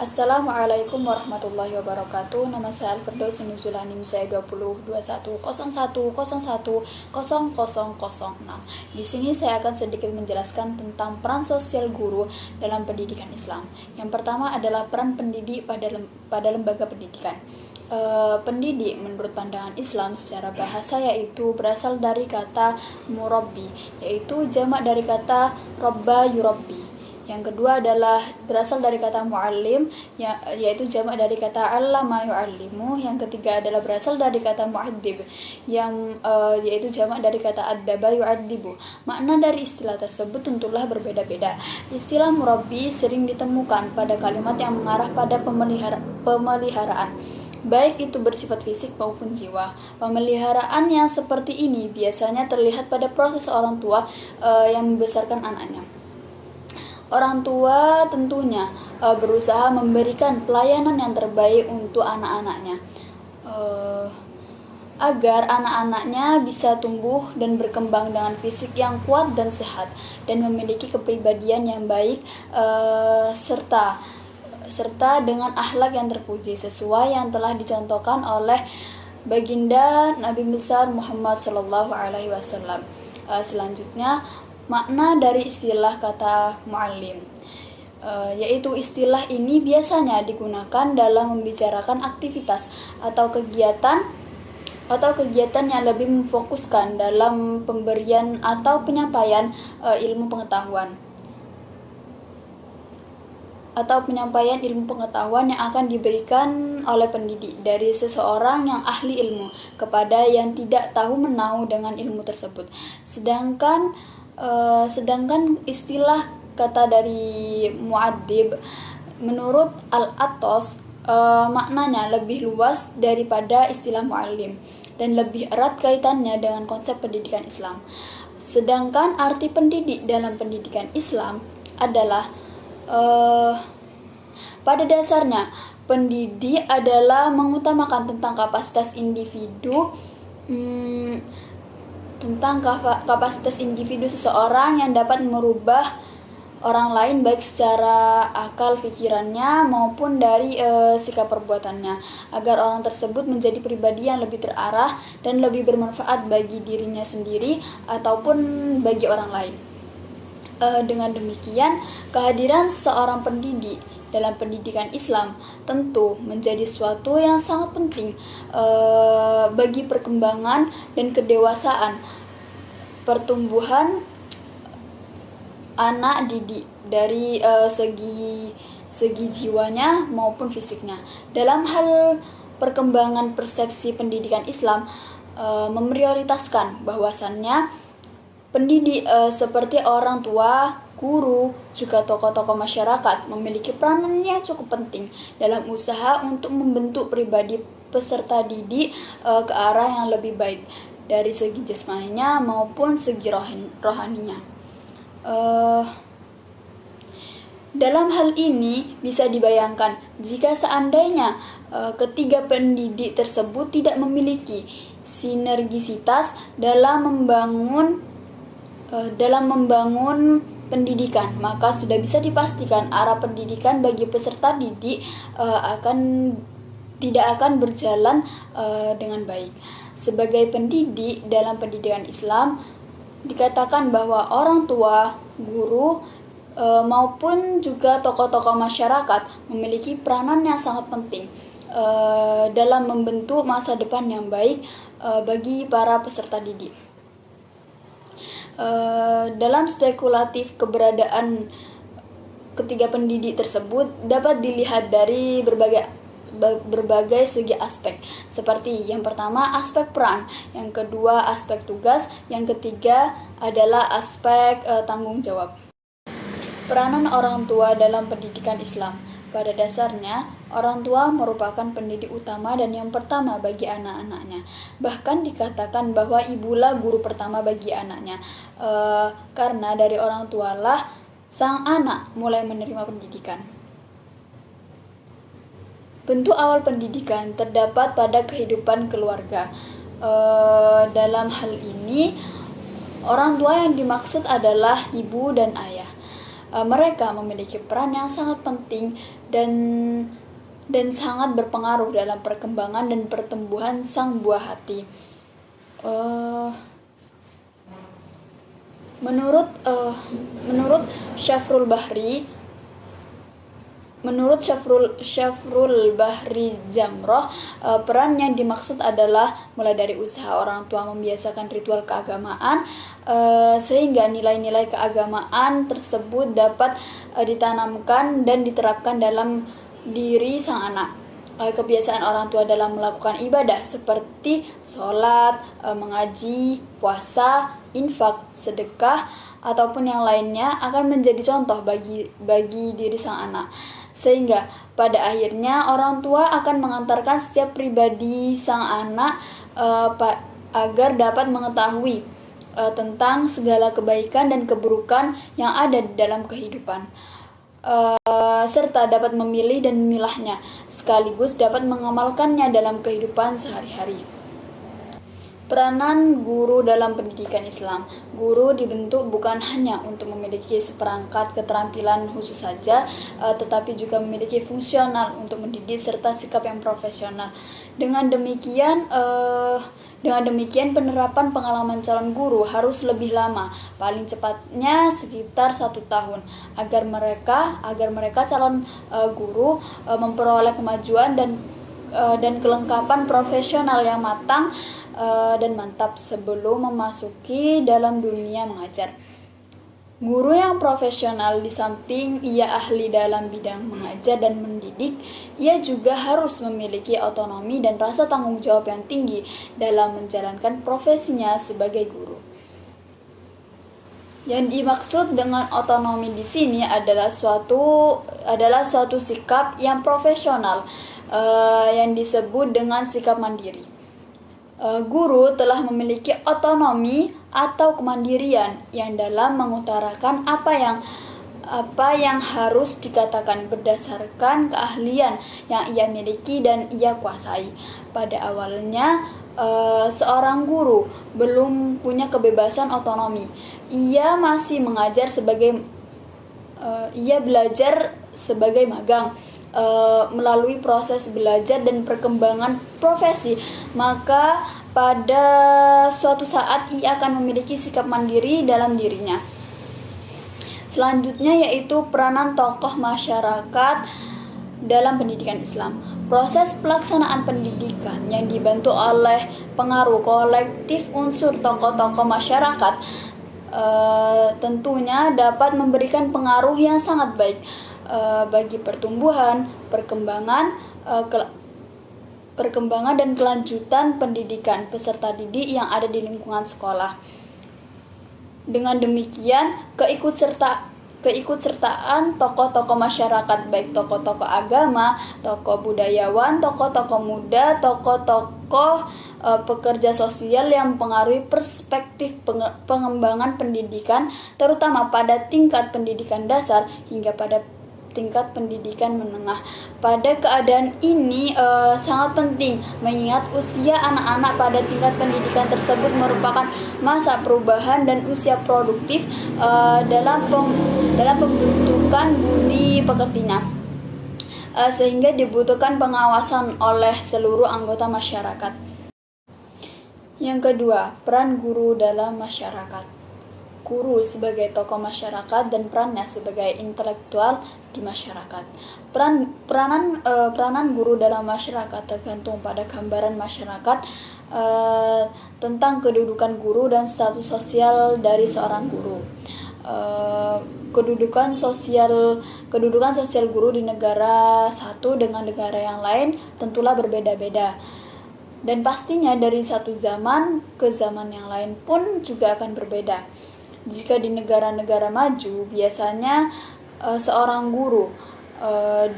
Assalamualaikum warahmatullahi wabarakatuh. Nama saya Alfirdaus Nuzul NIM saya 202101010006. Di sini saya akan sedikit menjelaskan tentang peran sosial guru dalam pendidikan Islam. Yang pertama adalah peran pendidik pada lembaga pendidikan. Pendidik menurut pandangan Islam secara bahasa yaitu berasal dari kata murabbi, yaitu jamak dari kata robba yurabbi. Yang kedua adalah berasal dari kata muallim, yaitu jamak dari kata allama yuallimu. Yang ketiga adalah berasal dari kata muaddib, yaitu jamak dari kata addaba yuaddibu. Makna dari istilah tersebut tentulah berbeda-beda. Istilah murabbi sering ditemukan pada kalimat yang mengarah pada pemeliharaan, baik itu bersifat fisik maupun jiwa. Pemeliharaan yang seperti ini biasanya terlihat pada proses orang tua yang membesarkan anaknya. Orang tua tentunya berusaha memberikan pelayanan yang terbaik untuk anak-anaknya, agar anak-anaknya bisa tumbuh dan berkembang dengan fisik yang kuat dan sehat, dan memiliki kepribadian yang baik, serta dengan akhlak yang terpuji sesuai yang telah dicontohkan oleh baginda Nabi besar Muhammad SAW. Selanjutnya, makna dari istilah kata muallim, yaitu istilah ini biasanya digunakan dalam membicarakan aktivitas atau kegiatan yang lebih memfokuskan dalam pemberian atau penyampaian ilmu pengetahuan yang akan diberikan oleh pendidik dari seseorang yang ahli ilmu kepada yang tidak tahu menahu dengan ilmu tersebut. Sedangkan istilah kata dari muaddib menurut Al-Attos maknanya lebih luas daripada istilah muallim dan lebih erat kaitannya dengan konsep pendidikan Islam. Sedangkan arti pendidik dalam pendidikan Islam adalah pada dasarnya pendidik adalah mengutamakan tentang kapasitas individu seseorang yang dapat merubah orang lain baik secara akal pikirannya maupun dari sikap perbuatannya, agar orang tersebut menjadi pribadi yang lebih terarah dan lebih bermanfaat bagi dirinya sendiri ataupun bagi orang lain. Dengan demikian, kehadiran seorang pendidik dalam pendidikan Islam tentu menjadi suatu yang sangat penting bagi perkembangan dan kedewasaan pertumbuhan anak didik dari segi jiwanya maupun fisiknya. Dalam hal perkembangan persepsi pendidikan Islam memprioritaskan bahwasannya pendidik seperti orang tua, guru, juga tokoh-tokoh masyarakat memiliki peranan yang cukup penting dalam usaha untuk membentuk pribadi peserta didik ke arah yang lebih baik dari segi jasmaninya maupun segi rohaninya. Dalam hal ini bisa dibayangkan jika seandainya ketiga pendidik tersebut tidak memiliki sinergisitas dalam membangun pendidikan, maka sudah bisa dipastikan arah pendidikan bagi peserta didik tidak akan berjalan dengan baik. Sebagai pendidik dalam pendidikan Islam, dikatakan bahwa orang tua, guru, maupun juga tokoh-tokoh masyarakat memiliki peranan yang sangat penting dalam membentuk masa depan yang baik bagi para peserta didik. Dalam spekulatif keberadaan ketiga pendidik tersebut dapat dilihat dari berbagai segi aspek, seperti yang pertama aspek peran, yang kedua aspek tugas, yang ketiga adalah aspek tanggung jawab. Peranan orang tua dalam pendidikan Islam. Pada dasarnya, orang tua merupakan pendidik utama dan yang pertama bagi anak-anaknya. Bahkan dikatakan bahwa ibulah guru pertama bagi anaknya, karena dari orang tualah sang anak mulai menerima pendidikan. Bentuk awal pendidikan terdapat pada kehidupan keluarga. Dalam hal ini, orang tua yang dimaksud adalah ibu dan ayah. Mereka memiliki peran yang sangat penting dan sangat berpengaruh dalam perkembangan dan pertumbuhan sang buah hati. Menurut Syafrul Bahri, Jamroh, peran yang dimaksud adalah mulai dari usaha orang tua membiasakan ritual keagamaan, sehingga nilai-nilai keagamaan tersebut dapat ditanamkan dan diterapkan dalam diri sang anak. Kebiasaan orang tua dalam melakukan ibadah seperti sholat, mengaji, puasa, infak, sedekah, ataupun yang lainnya akan menjadi contoh bagi diri sang anak. Sehingga pada akhirnya orang tua akan mengantarkan setiap pribadi sang anak agar dapat mengetahui tentang segala kebaikan dan keburukan yang ada di dalam kehidupan, serta dapat memilih dan memilahnya, sekaligus dapat mengamalkannya dalam kehidupan sehari-hari. Peranan guru dalam pendidikan Islam. Guru dibentuk bukan hanya untuk memiliki seperangkat keterampilan khusus saja, tetapi juga memiliki fungsional untuk mendidik serta sikap yang profesional. Dengan demikian penerapan pengalaman calon guru harus lebih lama, paling cepatnya sekitar 1 tahun, agar mereka calon guru memperoleh kemajuan dan kelengkapan profesional yang matang dan mantap sebelum memasuki dalam dunia mengajar. Guru yang profesional, di samping ia ahli dalam bidang mengajar dan mendidik, ia juga harus memiliki otonomi dan rasa tanggung jawab yang tinggi dalam menjalankan profesinya sebagai guru. Yang dimaksud dengan otonomi di sini adalah suatu sikap yang profesional, yang disebut dengan sikap mandiri. Guru telah memiliki otonomi atau kemandirian yang dalam mengutarakan apa yang harus dikatakan berdasarkan keahlian yang ia miliki dan ia kuasai. Pada awalnya, seorang guru belum punya kebebasan otonomi. Ia masih mengajar ia belajar sebagai magang. Melalui proses belajar dan perkembangan profesi, maka pada suatu saat ia akan memiliki sikap mandiri dalam dirinya. Selanjutnya yaitu peranan tokoh masyarakat dalam pendidikan Islam. Proses pelaksanaan pendidikan yang dibantu oleh pengaruh kolektif unsur tokoh-tokoh masyarakat tentunya dapat memberikan pengaruh yang sangat baik bagi pertumbuhan, perkembangan dan kelanjutan pendidikan peserta didik yang ada di lingkungan sekolah. Dengan demikian, keikutsertaan tokoh-tokoh masyarakat, baik tokoh-tokoh agama, tokoh budayawan, tokoh-tokoh muda, tokoh-tokoh pekerja sosial yang mempengaruhi perspektif pengembangan pendidikan, terutama pada tingkat pendidikan dasar hingga pada tingkat pendidikan menengah. Pada keadaan ini sangat penting, mengingat usia anak-anak pada tingkat pendidikan tersebut merupakan masa perubahan dan usia produktif dalam pembentukan budi pekertinya, sehingga dibutuhkan pengawasan oleh seluruh anggota masyarakat. Yang kedua, peran guru dalam masyarakat. Guru sebagai tokoh masyarakat dan perannya sebagai intelektual di masyarakat. Peranan guru dalam masyarakat tergantung pada gambaran masyarakat tentang kedudukan guru dan status sosial dari seorang guru. Kedudukan sosial guru di negara satu dengan negara yang lain tentulah berbeda-beda. Dan pastinya dari satu zaman ke zaman yang lain pun juga akan berbeda. Jika di negara-negara maju, biasanya seorang guru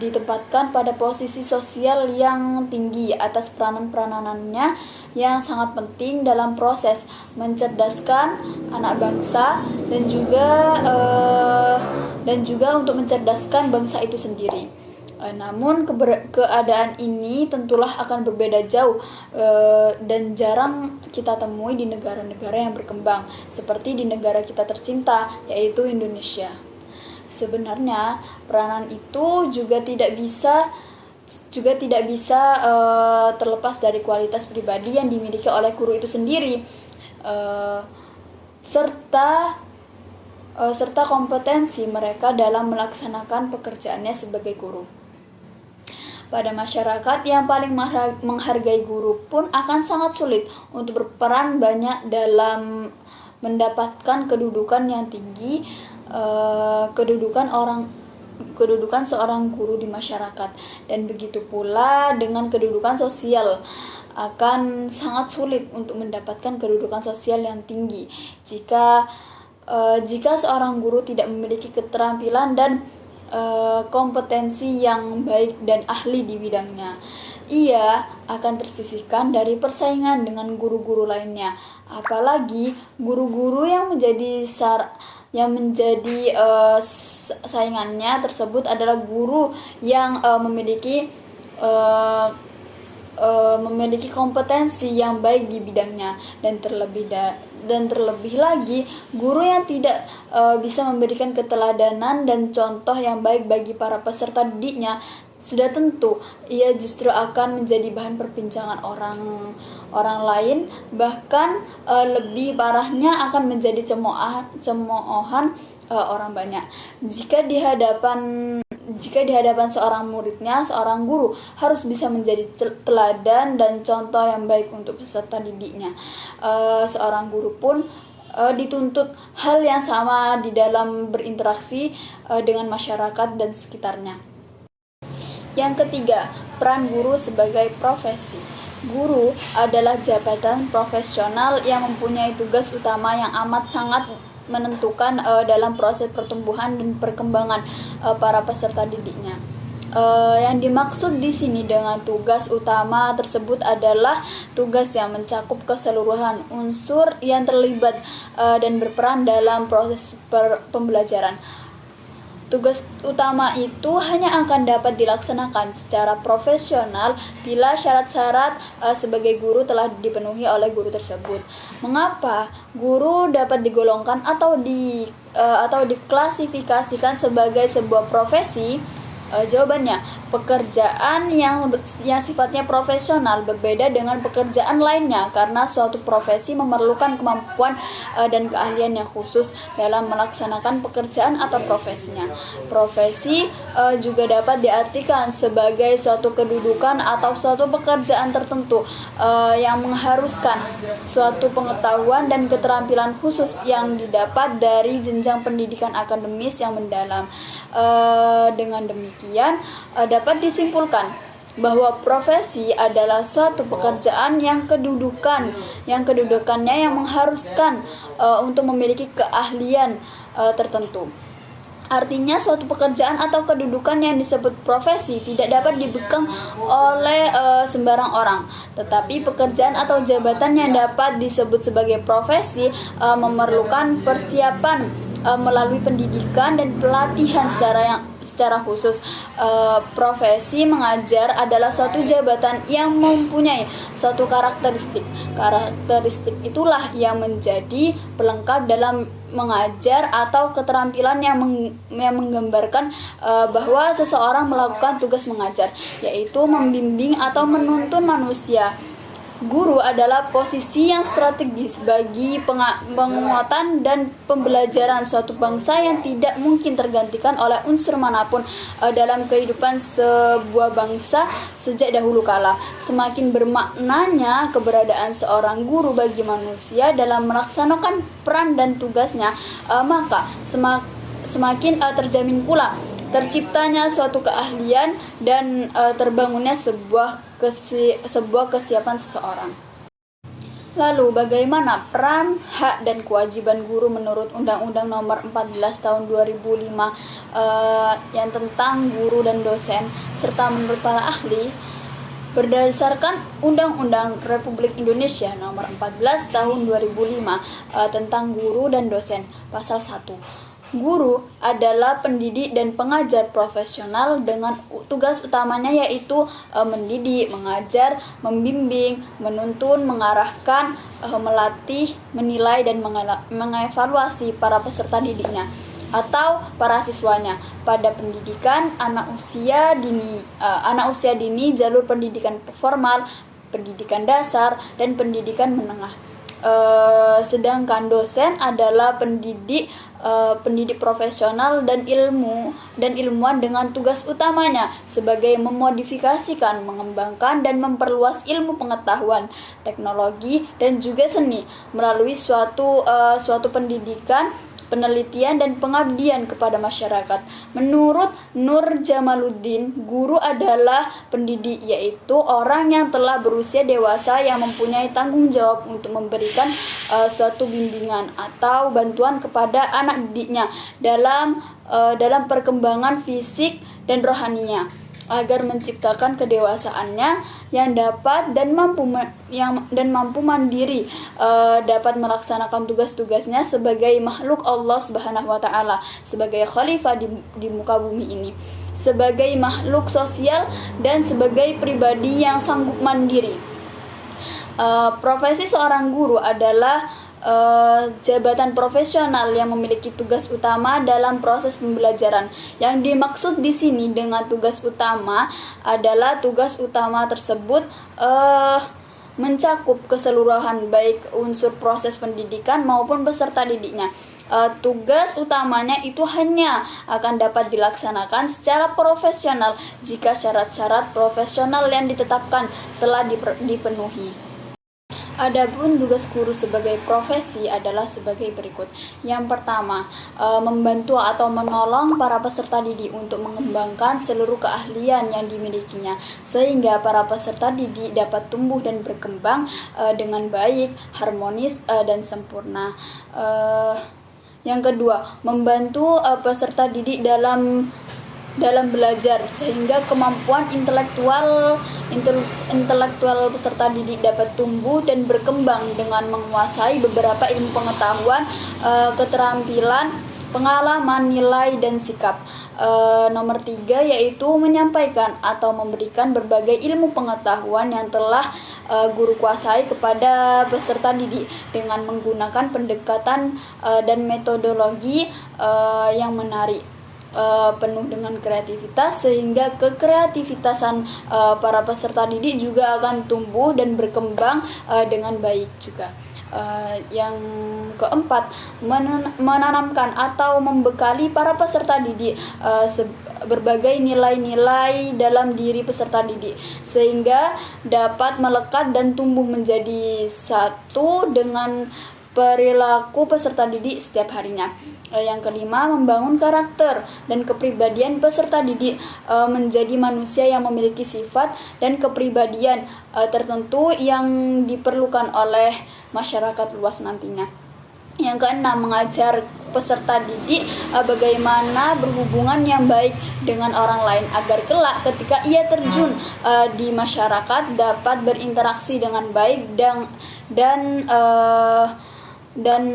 ditempatkan pada posisi sosial yang tinggi atas peranan-peranannya yang sangat penting dalam proses mencerdaskan anak bangsa dan juga untuk mencerdaskan bangsa itu sendiri. Namun keadaan ini tentulah akan berbeda jauh dan jarang kita temui di negara-negara yang berkembang seperti di negara kita tercinta, yaitu Indonesia. Sebenarnya peranan itu juga tidak bisa terlepas dari kualitas pribadi yang dimiliki oleh guru itu sendiri, serta kompetensi mereka dalam melaksanakan pekerjaannya sebagai guru. Pada masyarakat yang paling menghargai guru pun akan sangat sulit untuk berperan banyak dalam mendapatkan kedudukan yang tinggi, kedudukan seorang guru di masyarakat, dan begitu pula dengan kedudukan sosial akan sangat sulit untuk mendapatkan kedudukan sosial yang tinggi jika seorang guru tidak memiliki keterampilan dan kompetensi yang baik dan ahli di bidangnya. Ia akan tersisihkan dari persaingan dengan guru-guru lainnya, apalagi guru-guru yang menjadi saingannya tersebut adalah guru yang memiliki kompetensi yang baik di bidangnya, dan terlebih lagi guru yang tidak bisa memberikan keteladanan dan contoh yang baik bagi para peserta didiknya, sudah tentu ia justru akan menjadi bahan perbincangan orang lain, bahkan lebih parahnya akan menjadi cemoohan orang banyak. Jika di hadapan seorang muridnya, seorang guru harus bisa menjadi teladan dan contoh yang baik untuk peserta didiknya. Seorang guru pun dituntut hal yang sama di dalam berinteraksi dengan masyarakat dan sekitarnya. Yang ketiga, peran guru sebagai profesi. Guru adalah jabatan profesional yang mempunyai tugas utama yang amat sangat menentukan dalam proses pertumbuhan dan perkembangan para peserta didiknya. Yang dimaksud di sini dengan tugas utama tersebut adalah tugas yang mencakup keseluruhan unsur yang terlibat dan berperan dalam proses pembelajaran. Tugas utama itu hanya akan dapat dilaksanakan secara profesional bila syarat-syarat sebagai guru telah dipenuhi oleh guru tersebut. Mengapa guru dapat digolongkan atau diklasifikasikan sebagai sebuah profesi? Jawabannya, pekerjaan yang sifatnya profesional berbeda dengan pekerjaan lainnya karena suatu profesi memerlukan kemampuan dan keahlian yang khusus dalam melaksanakan pekerjaan atau profesinya. Profesi juga dapat diartikan sebagai suatu kedudukan atau suatu pekerjaan tertentu yang mengharuskan suatu pengetahuan dan keterampilan khusus yang didapat dari jenjang pendidikan akademis yang mendalam. Dengan demikian dapat disimpulkan bahwa profesi adalah suatu pekerjaan yang kedudukannya yang mengharuskan untuk memiliki keahlian tertentu. Artinya suatu pekerjaan atau kedudukan yang disebut profesi tidak dapat dipegang oleh sembarang orang. Tetapi pekerjaan atau jabatan yang dapat disebut sebagai profesi memerlukan persiapan melalui pendidikan dan pelatihan secara khusus. Profesi mengajar adalah suatu jabatan yang mempunyai suatu karakteristik. Karakteristik itulah yang menjadi pelengkap dalam mengajar atau keterampilan yang menggambarkan bahwa seseorang melakukan tugas mengajar, yaitu membimbing atau menuntun manusia. Guru adalah posisi yang strategis bagi penguatan dan pembelajaran suatu bangsa yang tidak mungkin tergantikan oleh unsur manapun dalam kehidupan sebuah bangsa sejak dahulu kala. Semakin bermaknanya keberadaan seorang guru bagi manusia dalam melaksanakan peran dan tugasnya, maka semakin terjamin pula terciptanya suatu keahlian dan terbangunnya sebuah kesiapan seseorang. Lalu bagaimana peran, hak, dan kewajiban guru menurut Undang-Undang Nomor 14 Tahun 2005 yang tentang guru dan dosen, serta menurut para ahli? Berdasarkan Undang-Undang Republik Indonesia Nomor 14 Tahun 2005 tentang guru dan dosen, Pasal 1. Guru adalah pendidik dan pengajar profesional dengan tugas utamanya yaitu mendidik, mengajar, membimbing, menuntun, mengarahkan, melatih, menilai, dan mengevaluasi para peserta didiknya. atau para siswanya pada pendidikan anak usia dini, jalur pendidikan formal, pendidikan dasar, dan pendidikan menengah. Sedangkan dosen adalah pendidik profesional dan ilmuwan dengan tugas utamanya sebagai memodifikasikan, mengembangkan, dan memperluas ilmu pengetahuan, teknologi, dan juga seni melalui suatu pendidikan, penelitian, dan pengabdian kepada masyarakat. Menurut Nur Jamaluddin, guru adalah pendidik, yaitu orang yang telah berusia dewasa yang mempunyai tanggung jawab untuk memberikan suatu bimbingan atau bantuan kepada anak didiknya dalam perkembangan fisik dan rohaninya, agar menciptakan kedewasaannya yang dapat dan mampu mandiri, dapat melaksanakan tugas-tugasnya sebagai makhluk Allah Subhanahu wa taala, sebagai khalifah di muka bumi ini, sebagai makhluk sosial, dan sebagai pribadi yang sanggup mandiri. Profesi seorang guru adalah jabatan profesional yang memiliki tugas utama dalam proses pembelajaran. Yang dimaksud di sini dengan tugas utama adalah tugas utama tersebut mencakup keseluruhan baik unsur proses pendidikan maupun peserta didiknya. Tugas utamanya itu hanya akan dapat dilaksanakan secara profesional jika syarat-syarat profesional yang ditetapkan telah dipenuhi. Adapun tugas guru sebagai profesi adalah sebagai berikut. Yang pertama, membantu atau menolong para peserta didik untuk mengembangkan seluruh keahlian yang dimilikinya, sehingga para peserta didik dapat tumbuh dan berkembang dengan baik, harmonis, dan sempurna. Yang kedua, membantu peserta didik dalam belajar, sehingga kemampuan intelektual peserta didik dapat tumbuh dan berkembang dengan menguasai beberapa ilmu pengetahuan, keterampilan, pengalaman, nilai, dan sikap. Nomor 3 yaitu menyampaikan atau memberikan berbagai ilmu pengetahuan yang telah guru kuasai kepada peserta didik dengan menggunakan pendekatan dan metodologi yang menarik, penuh dengan kreativitas, sehingga kekreativitasan para peserta didik juga akan tumbuh dan berkembang dengan baik juga. Yang keempat, menanamkan atau membekali para peserta didik berbagai nilai-nilai dalam diri peserta didik, sehingga dapat melekat dan tumbuh menjadi satu dengan perilaku peserta didik setiap harinya. Yang kelima, membangun karakter dan kepribadian peserta didik menjadi manusia yang memiliki sifat dan kepribadian tertentu yang diperlukan oleh masyarakat luas nantinya. Yang keenam, mengajar peserta didik bagaimana berhubungan yang baik dengan orang lain agar kelak ketika ia terjun di masyarakat dapat berinteraksi dengan baik dan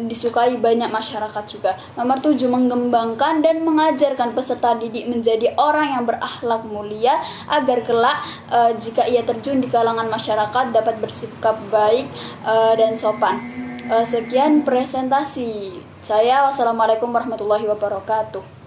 disukai banyak masyarakat juga. Nomor 7, mengembangkan dan mengajarkan peserta didik menjadi orang yang berakhlak mulia agar kelak jika ia terjun di kalangan masyarakat dapat bersikap baik dan sopan. Sekian presentasi saya. Wassalamualaikum warahmatullahi wabarakatuh.